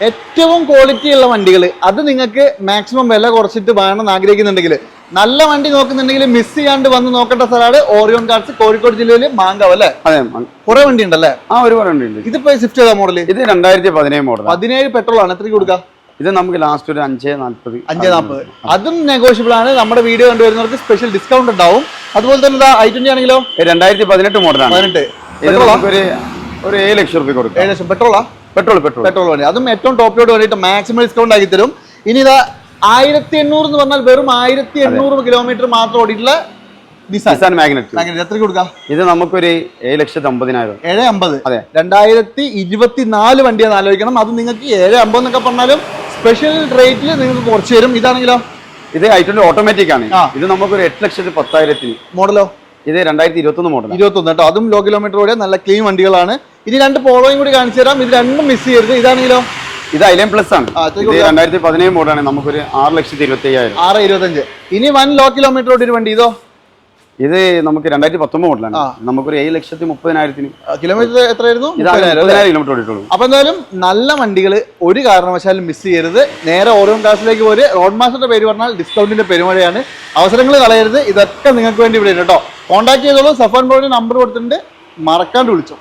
ഏറ്റവും ക്വാളിറ്റി ഉള്ള വണ്ടികൾ അത് നിങ്ങൾക്ക് മാക്സിമം വില കുറച്ചിട്ട് വേണമെന്ന് ആഗ്രഹിക്കുന്നുണ്ടെങ്കിൽ, നല്ല വണ്ടി നോക്കുന്നുണ്ടെങ്കിൽ മിസ് ചെയ്യാണ്ട് വന്ന് നോക്കേണ്ട സ്ഥലമാണ് ഓറിയോൺ കാർസ്, കോഴിക്കോട് ജില്ലയിൽ മാങ്കാവ് അല്ലേ? അതെ, കുറെ വണ്ടി ഉണ്ടല്ലേ? ഒരുപാട് വണ്ടി ഉണ്ട്. ഇതിപ്പോ സ്വിഫ്റ്റ് ഏതാ മോഡൽ? ഇത് 2017 മോഡൽ. 17 പെട്രോൾ ആണ്. എത്രയ്ക്ക് കൊടുക്കുക? ഇത് നമുക്ക് ലാസ്റ്റ് ഒരു 540. അതും നെഗോഷ്യബിൾ ആണ്. നമ്മുടെ വീഡിയോ കണ്ടുവരുന്നവർക്ക് സ്പെഷ്യൽ ഡിസ്കൗണ്ട് ഉണ്ടാവും. അതുപോലെ തന്നെ i20 ആണെങ്കിലോ 2018 മോഡലാണ്. 18 ഒരു 7 ലക്ഷം രൂപ കൊടുക്കും. 7 ലക്ഷം പെട്രോളാ? പെട്രോൾ വണ്ടി. അതും ഏറ്റവും ടോപ്പ് ലോഡ് വേണ്ടിയിട്ട് മാക്സിമം ഡിസ്കൗണ്ട് ആക്കി തരും. ഇനി ഇതാ 1800 എന്ന് പറഞ്ഞാൽ വെറും 1800 കിലോമീറ്റർ മാത്രം ഓടിയിട്ടുള്ള നിസാൻ മാഗ്നറ്റ്. എത്ര കൊടുക്കാം? ഇത് നമുക്കൊരു 7,50,000. 750. അതെ, 2024 വണ്ടിയാണ് ആലോചിക്കണം. അത് നിങ്ങൾക്ക് 750 എന്നൊക്കെ പറഞ്ഞാലും സ്പെഷ്യൽ റേറ്റിൽ നിങ്ങൾക്ക് കുറച്ച് തരും. ഇതാണെങ്കിലോ ഇത് i20 ഓട്ടോമാറ്റിക് ആണ്. ഇത് നമുക്കൊരു 8,10,000. മോഡലോ? ഇത് 2021 മോഡൽ. 21 കേട്ടോ. അതും ലോ കിലോമീറ്റർ ഓടിയ നല്ല ക്ലീൻ വണ്ടികളാണ്. ഇനി 2 പോളോയും കൂടി കാണിച്ചു തരാം. ഇത് രണ്ടും മിസ് ചെയ്യരുത്. ഇതാണെങ്കിലോ ഇത് ഐലൻ പ്ലസ് ആണ്. 2017 മോഡലാണ്. നമുക്കൊരു 6,25,000. 6,25. ഇനി 1 ലോ കിലോമീറ്റർ ഓടിയ വണ്ടി ഇതോ? ഇത് നമുക്ക് 2019 മോഡലാണ്. നമുക്കൊരു 7,30,000 കിലോമീറ്റർ. എത്രയായിരുന്നു? 30,000 കിലോമീറ്റർ ഓടിയിട്ടുള്ളൂ. അപ്പൊ എന്തായാലും നല്ല വണ്ടികൾ ഒരു കാരണവശാലും മിസ് ചെയ്യരുത്. നേരെ ഓരോ ക്ലാസ്സിലേക്ക് പോര്. റോഡ് മാസ്റ്ററുടെ പേര് പറഞ്ഞാൽ ഡിസ്കൗണ്ടിന്റെ പെരുമഴയാണ്. അവസരങ്ങൾ കളയരുത്. ഇതൊക്കെ നിങ്ങൾക്ക് വേണ്ടി ഇവിടെ കേട്ടോ. കോൺടാക്ട് ചെയ്തോളൂ. സഫാൻ ബ്രോയുടെ നമ്പർ കൊടുത്തിട്ടുണ്ട്, മറക്കാണ്ട് വിളിച്ചോ.